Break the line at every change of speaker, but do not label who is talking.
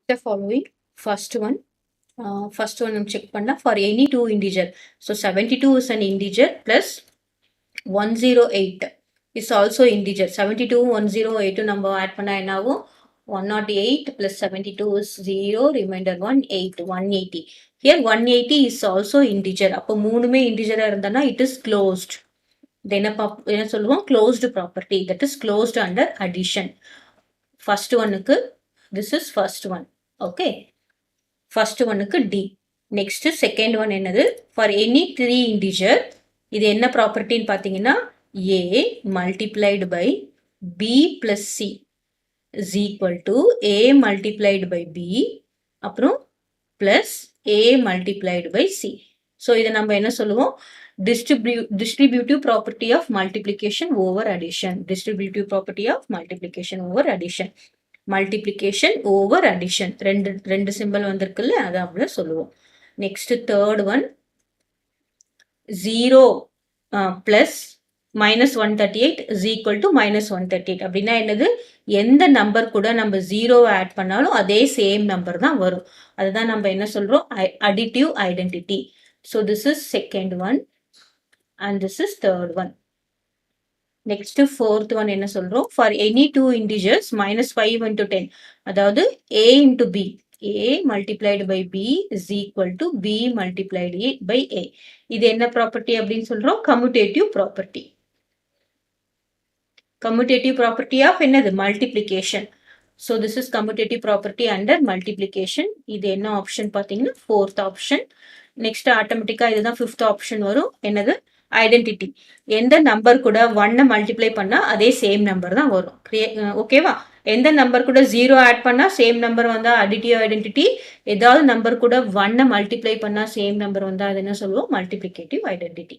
The following first one நம்ம check பண்ணலாம் for any two integer. So 72 is an integer plus 108 is also integer. 72 108 நம்ம add பண்ணா என்ன ஆகும்? 108 plus 72 is 0, remainder 180. Here 180 is also integer. அப்போ மூணுமே integer இருந்தனா it is closed. என்ன சொல்லுவோம்? Closed property, that is closed under addition. First oneக்கு this is first one. Okay. First oneக்கு D. Next second one என்னது? For any three integer, இது என்ன ப்ராப்பர்ட்டின்னு பார்த்தீங்கன்னா A multiplied by B plus C is equal to A multiplied by B அப்புறம் plus A multiplied by C. So இதை நம்ம என்ன சொல்லுவோம்? Distributive property of multiplication over addition. Distributive property of multiplication over addition. Multiplication over addition. ரெண்டு symbol வந்திருக்குல்ல, அதை அப்படியே சொல்லுவோம். Next third one 0 plus minus 138 is equal to minus 138. அப்படின்னா என்னது? எந்த நம்பர் கூட நம்ம 0 ஆட் பண்ணாலும் அதே சேம் நம்பர் தான் வரும். அதுதான் நம்ம என்ன சொல்றோம்? additive identity. So this is second one and this is third one. Next fourth one என்ன சொல்றோம்? For any two integers minus 5 into 10. அதாவது A into B. A multiplied by B is equal to B multiplied by A. இது என்ன property அப்படின்னு சொல்றோம்? Commutative property. Commutative property of என்னது? Multiplication. So this is commutative property under multiplication. இது என்ன option பார்த்தீங்கன்னா fourth option. Next ஆட்டோமேட்டிக்கா இதுதான் fifth option வரும். என்னது? ஐடென்டிட்டி. எந்த நம்பர் கூட 1 மல்டிப்ளை பண்ணா அதே சேம் நம்பர் தான் வரும். ஓகேவா? எந்த நம்பர் கூட 0 ஆட் பண்ணா சேம் நம்பர் வந்தா அடிட்டிவ் ஐடென்டிட்டி. ஏதாவது நம்பர் கூட 1 மல்டிப்ளை பண்ணா சேம் நம்பர் வந்தா அது என்ன சொல்லுவோம்? Multiplicative identity.